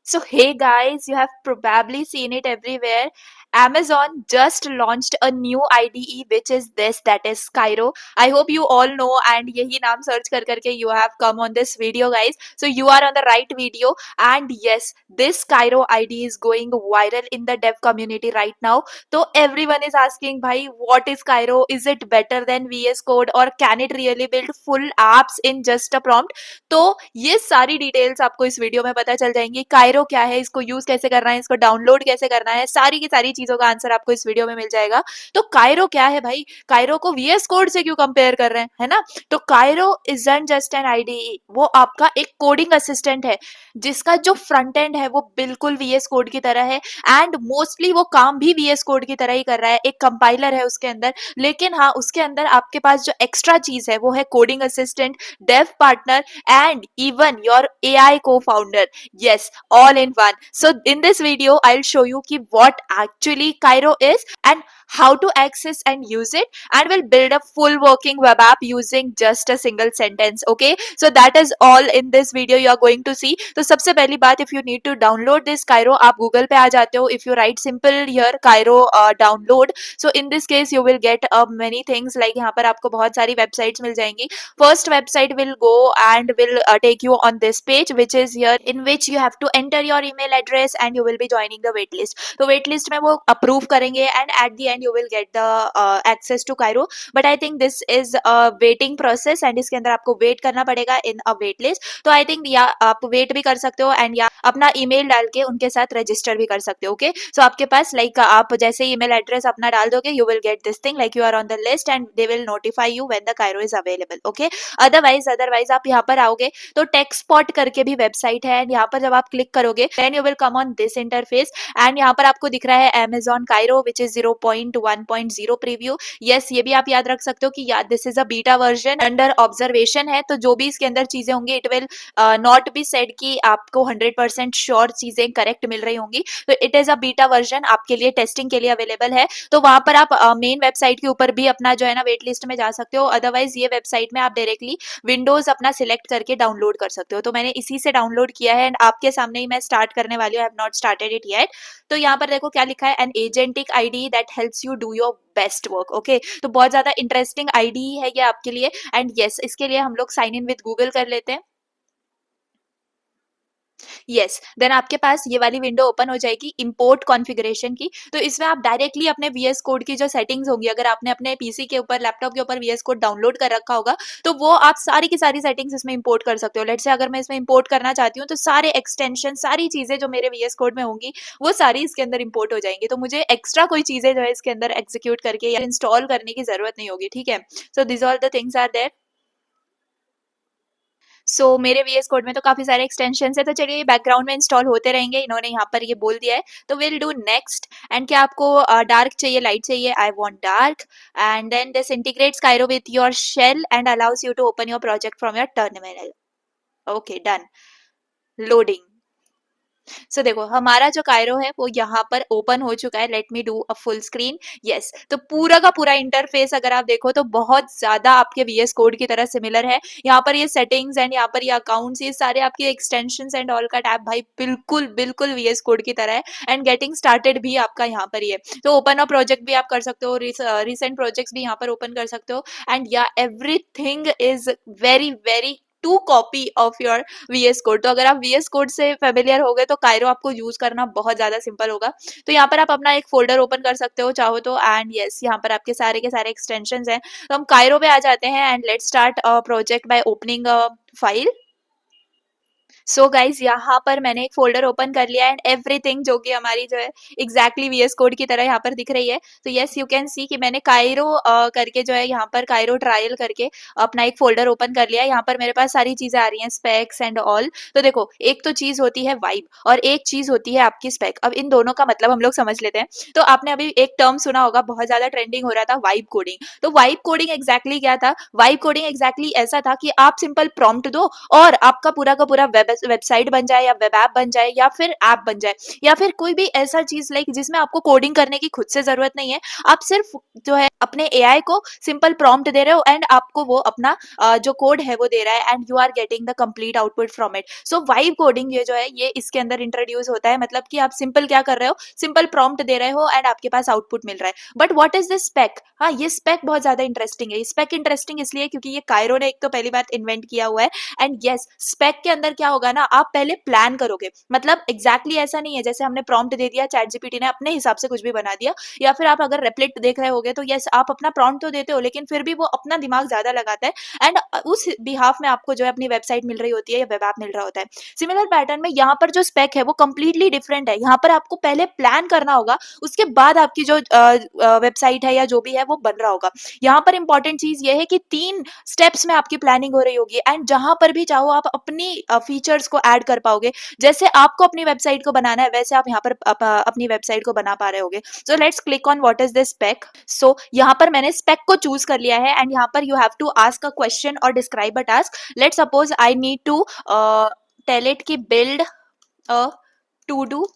So, hey guys, you have probably seen it everywhere. Amazon just launched a new IDE, which is this, that is Cairo. I hope you all know, and यही नाम search कर करके you have come on this video, guys. So you are on the right video, and yes, this Cairo IDE is going viral in the dev community right now. So everyone is asking, भाई, what is Cairo? Is it better than VS Code, or can it really build full apps in just a prompt? तो ये सारी details आपको इस video में पता चल जाएंगी। कायरो क्या है, इसको यूज कैसे करना है, इसको डाउनलोड कैसे करना है, सारी की सारी चीजों का आंसर आपको इस वीडियो में मिल जाएगा। तो कायरो क्या है भाई, कायरो को वीएस कोड से क्यों कंपेयर कर रहे हैं, है ना? तो Cairo isn't just an IDE, वो आपका एक कोडिंग असिस्टेंट है जिसका जो फ्रंट एंड है वो बिल्कुल वीएस कोड की तरह है, एंड मोस्टली वो काम भी वीएस कोड की तरह ही कर रहा है। एक कंपाइलर है उसके अंदर, लेकिन हाँ, उसके अंदर आपके पास जो एक्स्ट्रा चीज है वो है coding assistant, dev partner, and even your AI co-founder. Yes, all in one. So in this video, I'll show you ki what actually Cairo is and how to access and use it, and we'll build a full working web app using just a single sentence. Okay, so that is all in this video you are going to see. तो सबसे पहली बात, if you need to download this Cairo, आप Google पे आ जाते हो. If you write simple here Cairo download, so in this case you will get many things, like यहाँ पर आपको बहुत सारी websites मिल जाएंगी. First website will go and will take you on this page, which is here, in which you have to enter your email address and you will be joining the waitlist. तो waitlist में वो approve करेंगे, and at the end you will get the access to Cairo. But I think this is a waiting process, and इसके अंदर आपको wait करना पड़ेगा in a waitlist. तो I think या आप wait भी कर सकते हो, and या अपना email डाल के उनके साथ register भी कर सकते हो. Okay, so आपके पास like आप जैसे email address अपना डाल दोगे, you will get this thing like you are on the list, and they will notify you when the Cairo is available. Okay, otherwise आप यहाँ पर आओगे तो टेक स्पॉट करके भी वेबसाइट है, एंड यहाँ पर जब आप क्लिक करोगे then you will come on this interface, and यहाँ पर आपको दिख रहा है Amazon Cairo which is 0.1.0 preview. Yes, ये भी आप याद रख सकते हो कि यार this is a beta version under observation है, तो जो भी इसके अंदर चीजें होंगी it will not be said कि आपको 100% श्योर चीजें करेक्ट मिल रही होंगी. तो it is a beta version, आपके लिए टेस्टिंग के लिए अवेलेबल है. तो वहां पर आप मेन वेबसाइट के ऊपर भी अपना जो है ना वेट लिस्ट में जा सकते हो. अदरवाइज ये वेबसाइट में आप डायरेक्टली विंडोज अपना सिलेक्ट करके डाउनलोड कर सकते हो. तो मैंने इसी से डाउनलोड किया है, एंड आपके सामने ही मैं स्टार्ट करने वाली हूँ. I have not started it yet. तो यहाँ पर देखो क्या लिखा है, an agentic IDE that helps you do your best work. Okay, तो बहुत ज्यादा इंटरेस्टिंग आईडी है ये आपके लिए. एंड यस, इसके लिए हम लोग साइन इन विद गूगल कर लेते हैं. यस, देन आपके पास ये वाली विंडो ओपन हो जाएगी इंपोर्ट कॉन्फ़िगरेशन की. तो इसमें आप डायरेक्टली अपने वीएस कोड की जो सेटिंग्स होंगी, अगर आपने अपने पीसी के ऊपर, लैपटॉप के ऊपर वीएस कोड डाउनलोड कर रखा होगा, तो वो आप सारी की सारी सेटिंग्स इसमें इंपोर्ट कर सकते हो. लेट्स से अगर मैं इसमें इंपोर्ट करना चाहती हूँ, तो सारे एक्सटेंशन, सारी चीजें जो मेरे वीएस कोड में होंगी वो सारी इसके अंदर इंपोर्ट हो जाएंगी. तो मुझे एक्स्ट्रा कोई चीजें जो है इसके अंदर एग्जीक्यूट करके या इंस्टॉल करने की जरूरत नहीं होगी. ठीक है, so this all the things are there. So मेरे वीएस कोड में तो काफी सारे एक्सटेंशन है, तो चलिए बैकग्राउंड में इंस्टॉल होते रहेंगे. इन्होंने यहाँ पर ये बोल दिया है, तो विल डू नेक्स्ट. एंड क्या आपको डार्क चाहिए, लाइट चाहिए? I want dark. And then this integrates Kiro with your shell and allows you to open your project from your terminal. Okay, done. Loading. So देखो हमारा जो Cairo है वो यहाँ पर ओपन हो चुका है. Let me do a full screen. Yes, तो पूरा का पूरा इंटरफेस अगर आप देखो तो बहुत ज्यादा आपके वीएस कोड की तरह सिमिलर है. यहाँ पर ये सेटिंग्स एंड यहाँ पर ये अकाउंट्स, ये सारे आपके एक्सटेंशंस एंड ऑल का टैब भाई बिल्कुल बिल्कुल वीएस कोड की तरह है. एंड गेटिंग स्टार्टेड भी आपका यहाँ पर ही है. तो ओपन अ प्रोजेक्ट भी आप कर सकते हो, रिसेंट प्रोजेक्ट्स भी यहाँ पर ओपन कर सकते हो. And yeah everything is very very to copy of your VS Code. तो अगर आप वीएस कोड से फेमिलियर हो गए तो कायरो आपको यूज करना बहुत ज्यादा सिंपल होगा. तो यहाँ पर आप अपना एक फोल्डर ओपन कर सकते हो चाहो तो. एंड यस, यहाँ पर आपके सारे के सारे एक्सटेंशंस हैं. तो हम कायरो पे आ जाते हैं, and let's start a project by opening a file. So guys यहाँ पर मैंने एक फोल्डर ओपन कर लिया, एंड एवरीथिंग जो कि हमारी जो है एग्जैक्टली वीएस कोड की तरह यहाँ पर दिख रही है. तो यस, यू कैन सी कि मैंने कायरो करके जो है यहाँ पर कायरो ट्रायल करके अपना एक फोल्डर ओपन कर लिया है. यहाँ पर मेरे पास सारी चीजें आ रही हैं, स्पेक्स एंड ऑल. तो देखो, एक तो चीज होती है वाइब और एक चीज होती है आपकी स्पेक. अब इन दोनों का मतलब हम लोग समझ लेते हैं. तो आपने अभी एक टर्म सुना होगा, बहुत ज्यादा ट्रेंडिंग हो रहा था, वाइब कोडिंग. तो वाइब कोडिंग एग्जैक्टली क्या था? वाइब कोडिंग एग्जैक्टली ऐसा था कि आप सिंपल प्रॉम्प्ट दो और आपका पूरा का पूरा वेब वेबसाइट बन जाए या वेब ऐप बन जाए या फिर ऐप बन जाए या फिर कोई भी ऐसा चीज लाइक जिसमें आपको कोडिंग करने की खुद से जरूरत नहीं है, आप सिर्फ जो है अपने एआई को सिंपल प्रॉम्प्ट दे रहे हो एंड आपको वो अपना जो कोड है वो दे रहा है and you are getting the complete output from it. So vibe coding ये जो है ये इसके अंदर इंट्रोड्यूस होता है, मतलब कि आप सिंपल क्या कर रहे हो, सिंपल प्रॉम्प्ट दे रहे हो एंड आपके पास आउटपुट मिल रहा है। But what is this spec? हाँ, ये स्पेक बहुत ज्यादा इंटरेस्टिंग है। स्पेक इंटरेस्टिंग इसलिए क्योंकि ये कायरो ने एक तो पहली बात इन्वेंट किया हुआ है एंड यस स्पेक के अंदर क्या होगा ना, आप पहले प्लान करोगे, मतलब एग्जैक्टली ऐसा नहीं है जैसे हमने प्रॉम्प्ट दे दिया चैट जीपीटी ने अपने हिसाब से कुछ भी बना दिया, या फिर आप अगर रेप्लिट देख रहे होगे तो यस आप अपना प्रॉम्प्ट तो देते हो लेकिन फिर भी वो अपना दिमाग ज्यादा लगाता है एंड उस बिहाफ में आपको जो है अपनी वेबसाइट मिल रही होती है या वेब ऐप मिल रहा होता है। सिमिलर पैटर्न में यहाँ पर जो स्पेक है वो कंप्लीटली डिफरेंट है। यहाँ पर आपको पहले प्लान करना होगा, उसके बाद आपकी जो वेबसाइट है या जो भी है वो बन रहा होगा। यहाँ पर इंपॉर्टेंट चीज ये है कि 3 स्टेप्स में आपकी प्लानिंग हो रही होगी एंड जहां पर भी चाहो आप अपनी फीचर्स को ऐड कर पाओगे। जैसे आपको अपनी वेबसाइट को बनाना है वैसे आप यहाँ पर अपनी वेबसाइट को बना पा रहे होगे। So let's click on what is this spec. So यहाँ पर मैंने स्पेक को चूज कर लिया है एंड यहाँ पर you have to ask a question और describe a task. Let's suppose I need to tell it की build a to do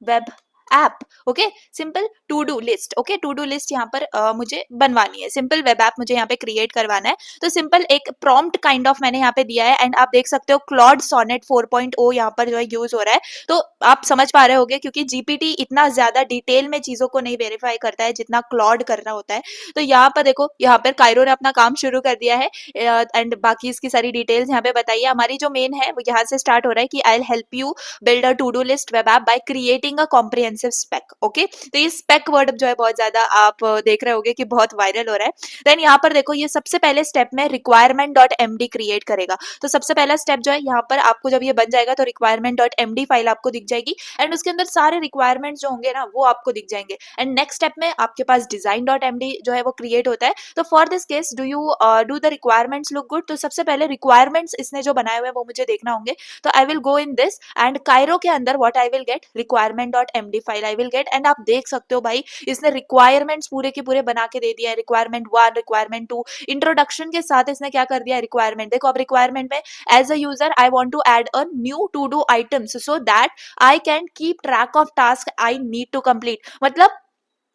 web app. Okay, simple to do list. Okay, to do list यहाँ पर मुझे बनवानी है, simple web app मुझे यहाँ पे क्रिएट करवाना है। तो सिंपल एक प्रॉम्प्ट काइंड ऑफ मैंने यहाँ पे दिया है एंड आप देख सकते हो क्लॉड सोनेट 4.0 यहाँ पर जो है यूज हो रहा है। तो आप समझ पा रहे होगे क्योंकि जीपीटी इतना ज्यादा डिटेल में चीजों को नहीं वेरीफाई करता है जितना क्लॉड कर रहा होता है। तो यहाँ पर देखो, यहाँ पर कायरो ने अपना काम शुरू कर दिया है एंड बाकी इसकी सारी डिटेल्स यहाँ पे बताइए। हमारी जो मेन है वो यहाँ से स्टार्ट हो रहा है कि I will help you build a to do list web app by creating a comprehensive spec. Okay, तो ये स्पेक वर्ड जो है बहुत ज्यादा आप देख रहे होगे कि बहुत वायरल हो रहा है। देन यहाँ पर देखो, ये सबसे पहले स्टेप में requirement.md क्रिएट करेगा। तो सबसे पहला स्टेप जो है यहाँ पर आपको जब ये बन जाएगा तो requirement.md फाइल आपको दिख जाएगी एंड उसके अंदर सारे रिक्वायरमेंट्स जो होंगे ना वो आपको दिख जाएंगे। एंड नेक्स्ट स्टेप में आपके पास design.md जो है वो क्रिएट होता है। तो for this case do you do the requirements look good, तो सबसे पहले रिक्वायरमेंट्स इसने जो बनाए हुए हैं वो मुझे देखना होंगे। तो I will go in this and Cairo के अंदर what I will get, requirement.md file I will get and आप देख सकते हो भाई इसने रिक्वायरमेंट्स पूरे के पूरे बना के दे दिया है। रिक्वायरमेंट 1, रिक्वायरमेंट 2, इंट्रोडक्शन के साथ इसने क्या कर दिया है रिक्वायरमेंट। देखो अब रिक्वायरमेंट में as a user I want to add a new to do items so that I can keep track of task I need to complete. मतलब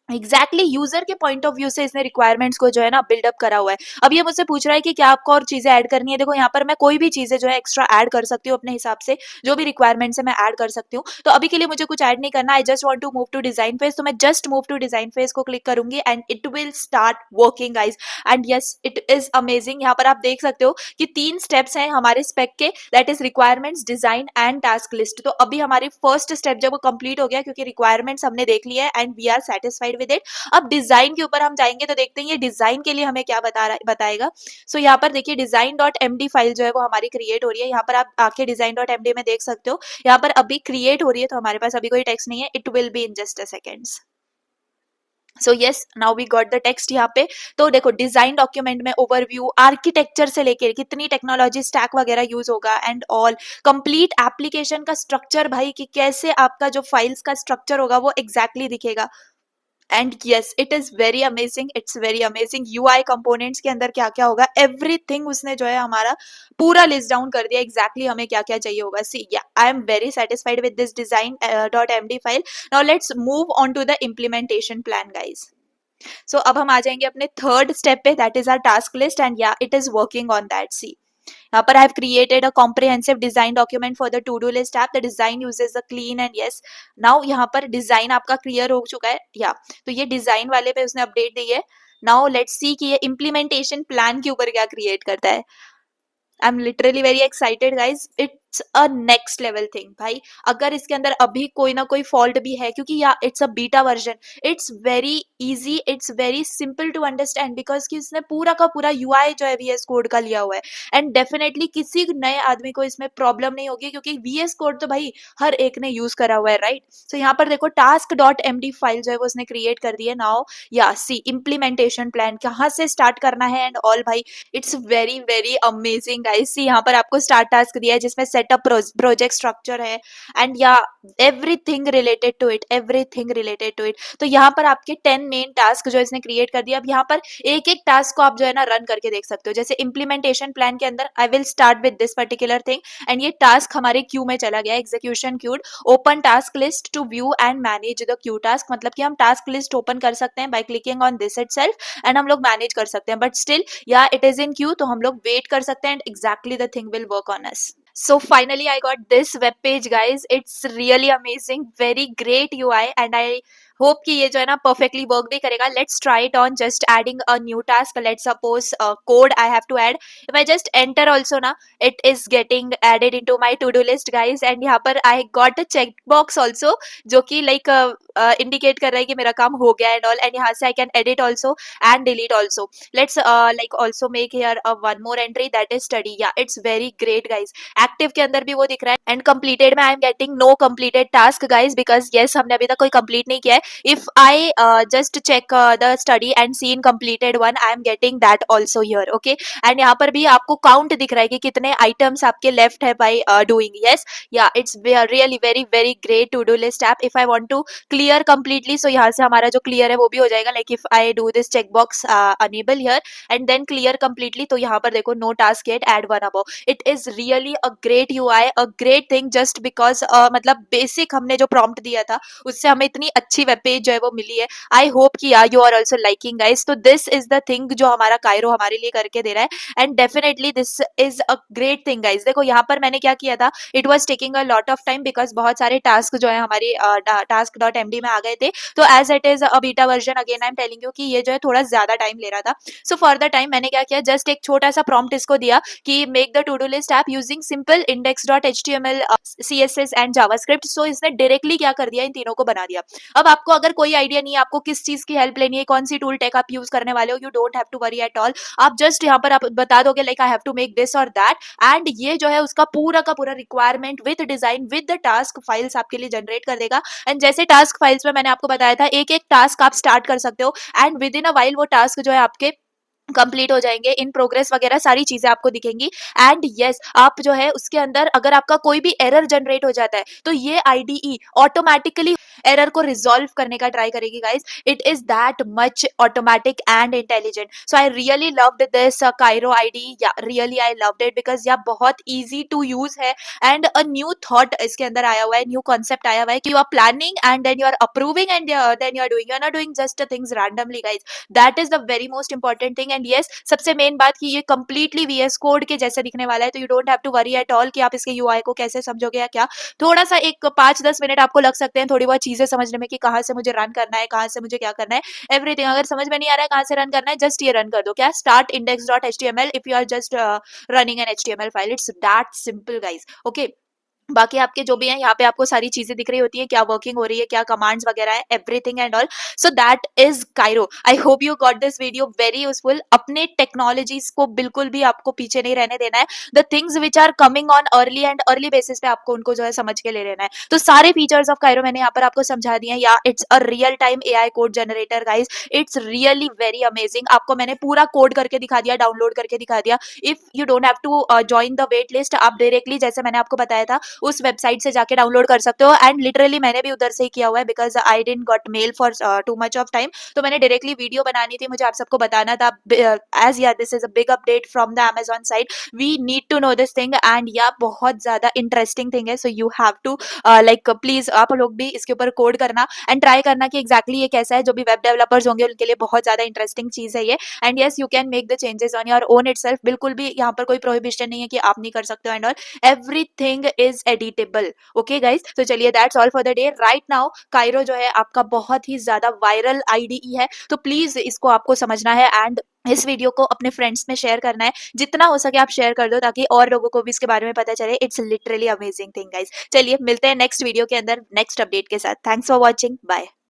एग्जैक्टली यूजर के पॉइंट ऑफ व्यू से इसने requirements को जो है ना buildup करा हुआ है। अब ये मुझसे पूछ रहा है कि क्या आपको और चीजें ऐड करनी है। देखो यहाँ पर मैं कोई भी चीजें जो है एक्स्ट्रा ऐड कर सकती हूँ अपने हिसाब से, जो भी रिक्वायरमेंट्स है मैं ऐड कर सकती हूँ। तो अभी के लिए मुझे कुछ ऐड नहीं करना, I just want to move to design phase. तो मैं just move to design phase को क्लिक करूंगी and it will start working guys and yes it is amazing. यहाँ पर आप देख सकते हो कि 3 स्टेप्स हैं हमारे स्पेक के, that is requirements, design and task list. तो अभी हमारी फर्स्ट स्टेप जब वो कंप्लीट हो गया क्योंकि रिक्वायरमेंट्स हमने देख लिया है and we are satisfied with it. अब डिजाइन के ऊपर हम जाएंगे तो देखते हैं ये डिजाइन के लिए हमें क्या बताएगा। सो यहाँ पर देखिए design.md फाइल जो है वो हमारी क्रिएट हो रही है। यहाँ पर आप आके design.md में देख सकते हो, यहाँ पर अभी क्रिएट हो रही है तो हमारे पास अभी कोई टेक्स्ट नहीं है, it will be in just a seconds. So yes now we got the text यहाँ पे। तो देखो डिजाइन डॉक्यूमेंट में ओवरव्यू, आर्किटेक्चर से लेकर कितनी टेक्नोलॉजी स्टैक वगैरह यूज होगा एंड ऑल, कंप्लीट एप्लीकेशन का स्ट्रक्चर भाई कि कैसे आपका जो फाइल्स का स्ट्रक्चर होगा वो एग्जैक्टली दिखेगा। And yes it is very amazing, it's very amazing. UI components के अंदर क्या क्या होगा एवरीथिंग उसने जो है हमारा पूरा लिस्ट डाउन कर दिया एग्जैक्टली हमें क्या क्या चाहिए होगा। See yeah I am very satisfied with this design dot MD file. Now let's move on to the implementation plan guys. So अब हम आ जाएंगे अपने थर्ड स्टेप पे, that is our task list and yeah it is working on that. See यहाँ पर I have created a comprehensive design document for the to-do list app. The design uses the clean and yes. Now यहाँ पर design आपका clear हो चुका है या तो ये डिजाइन वाले पे उसने अपडेट दी है। नाउ लेट्स सी कि ये इम्प्लीमेंटेशन प्लान के ऊपर क्या क्रिएट करता है। I am literally very excited guys, it's a next level thing भाई। अगर इसके अंदर अभी कोई ना कोई फॉल्ट भी है क्योंकि yeah it's a beta version, it's very easy, it's very simple to understand because कि इसने पूरा का पूरा यूआई जो है वीएस कोड का लिया हुआ है एंड डेफिनेटली किसी नए आदमी को इसमें प्रॉब्लम नहीं होगी क्योंकि वीएस कोड तो भाई हर एक ने यूज करा हुआ है राइट। सो यहाँ पर देखो टास्क डॉट एमडी फाइल जो है वो उसने क्रिएट कर दी है। नाउ या सी इम्प्लीमेंटेशन प्लान कहाँ से स्टार्ट करना है एंड ऑल भाई, it's very very amazing guys. See यहाँ पर आपको स्टार्ट टास्क दिया है जिसमें सेटअप प्रोजेक्ट स्ट्रक्चर है, and yeah everything related to it, everything related to it. तो यहाँ पर आपके 10 मेन टास्क जो इसने क्रिएट कर दिया। अब यहाँ पर एक एक टास्क को आप जो है ना रन करके देख सकते हो। जैसे इम्प्लीमेंटेशन प्लान के अंदर I will start with this particular thing, and ये टास्क हमारे क्यू में चला गया, execution queued. Open task list to view and manage the queue task, मतलब कि हम टास्क लिस्ट ओपन कर सकते हैं by clicking on this itself, and हम लोग मैनेज कर सकते हैं। But still yeah it is in queue, तो हम लोग वेट कर सकते हैं, and exactly the thing will work on us. So finally I got this web page, guys. It's really amazing, very great UI, and I hope कि ये जो है ना perfectly work भी करेगा. Let's try it on just adding a new task. Let's suppose code I have to add. If I just enter also ना, it is getting added into my to do list, guys. And यहाँ पर I got a checkbox also, जो कि like indicate कर रहा है कि मेरा काम हो गया and all. And यहाँ से I can edit also and delete also. Let's like also make here a one more entry, that is study. Yeah, it's very great, guys. Active के अंदर भी वो दिख रहा है, एंड कंप्लीटेड में I am getting no completed task, guys, because yes हमने अभी तक कोई कंप्लीट नहीं किया है. If I just check the study and seen completed one, I am getting that also here. Okay, and यहाँ पर भी आपको काउंट दिख रहा है कि कितने आइटम्स आपके लेफ्ट है by doing. Yes, yeah it's really very very great to do list app. If I want to clear completely, so यहाँ से हमारा जो क्लियर है वो भी हो जाएगा. Like if I do this check box enable here and then clear completely, तो यहाँ पर देखो no task yet, add one above. It is really a great UI, a great thing, just because मतलब बेसिक हमने जो prompt दिया था उससे हमें इतनी अच्छी वेब पेज जो है वो मिली है. आई होप कि you are also liking, guys. तो दिस इज द थिंग जो हमारा कायरो हमारे लिए करके दे रहा है, and definitely this is a great thing, guys. देखो यहाँ पर मैंने क्या किया था, it was taking a lot of time because बहुत सारे टास्क जो है हमारे टास्क डॉट एमडी में आ गए थे. तो as it is a beta version, again I am telling you कि ये जो है थोड़ा ज्यादा टाइम ले रहा था. सो फॉर द टाइम मैंने क्या किया, जस्ट एक छोटा सा प्रॉम्प्ट इसको दिया कि make the to do list app using simple index.html, css and JavaScript. So इसने डायरेक्टली क्या कर दिया, इन तीनों को बना दिया. अब आपको अगर कोई आइडिया नहीं है, आपको किस चीज की हेल्प लेनी है, कौन सी टूल टेक आप यूज करने वाले हो, you don't have to worry at all. आप जस्ट यहाँ पर आप बता दोगे like I have to make this और दैट, एंड ये जो है उसका पूरा का पूरा requirement with design with the task files आपके लिए जनरेट कर देगा. एंड जैसे टास्क फाइल्स में मैंने आपको बताया था, एक एक टास्क आप स्टार्ट कर सकते हो, and with in a while वो टास्क जो है आपके कंप्लीट हो जाएंगे. इन प्रोग्रेस वगैरह सारी चीजें आपको दिखेंगी. एंड यस, आप जो है उसके अंदर अगर आपका कोई भी एरर जनरेट हो जाता है, तो ये आईडीई ऑटोमेटिकली एरर को रिजॉल्व करने का ट्राई करेगी, guys. It is that much automatic and intelligent. So I really loved this Kiro IDE. Yeah really I loved it because yeah बहुत ईजी टू यूज है, एंड अ न्यू थॉट इसके अंदर आया हुआ है, न्यू कॉन्सेप्ट आया हुआ है कि you are planning and then you are approving and then you are not doing just things randomly, guys. That is the very most important thing. And yes, सबसे मेन बात कि ये कंप्लीटली वीएस कोड के जैसे दिखने वाला है, तो you don't have to worry at all कि आप इसके यूआई को कैसे समझोगे या क्या. थोड़ा सा एक 5-10 मिनट आपको लग सकते हैं थोड़ी बहुत चीजें समझने में कि कहाँ से मुझे रन करना है, कहाँ से मुझे क्या करना है, एवरीथिंग. अगर समझ में नहीं आ रहा है कहाँ से रन करना है, जस्ट ये रन कर दो, क्या, start index.html if you are just running an HTML file. It's that simple, guys. Okay, बाकी आपके जो भी हैं यहाँ पे आपको सारी चीजें दिख रही होती है, क्या वर्किंग हो रही है, क्या कमांड्स वगैरह है, everything and all. So that is Kiro. I hope you got this video very useful. अपने टेक्नोलॉजीज को बिल्कुल भी आपको पीछे नहीं रहने देना है. The things which are coming on early and early basis पे आपको उनको जो है समझ के ले लेना है. तो सारे फीचर्स ऑफ काइरो मैंने यहाँ पर आपको समझा दिए हैं. या it's a real time AI code generator, guys. It's really very amazing. आपको मैंने पूरा कोड करके दिखा दिया, डाउनलोड करके दिखा दिया. If you don't have to join the wait list, आप डायरेक्टली जैसे मैंने आपको बताया था उस वेबसाइट से जाके डाउनलोड कर सकते हो. एंड लिटरली मैंने भी उधर से ही किया हुआ है because I didn't got mail for too much of time. तो मैंने डायरेक्टली वीडियो बनानी थी, मुझे आप सबको बताना था. As yeah this is a big update from the Amazon side, we need to know this thing. And yeah बहुत ज्यादा इंटरेस्टिंग थिंग है. So you have to like please आप लोग भी इसके ऊपर कोड करना एंड ट्राई करना कि एग्जैक्टली ये कैसा है. जो भी वेब डेवलपर्स होंगे उनके लिए बहुत ज्यादा इंटरेस्टिंग चीज है ये. And yes, you can make the changes on your own itself. बिल्कुल भी यहाँ पर कोई प्रोहिबिशन नहीं है कि आप नहीं कर सकते हो. And all everything is editable. Okay guys, तो चलिए that's all for the day. Right now Kryo जो है आपका बहुत ही ज्यादा वायरल आईडीई है, तो प्लीज इसको आपको समझना है एंड इस वीडियो को अपने फ्रेंड्स में शेयर करना है. जितना हो सके आप शेयर कर दो ताकि और लोगों को भी इसके बारे में पता चले. It's literally amazing thing, guys. चलिए मिलते हैं नेक्स्ट वीडियो के अंदर नेक्स्ट अपडेट के साथ. Thanks for watching, bye.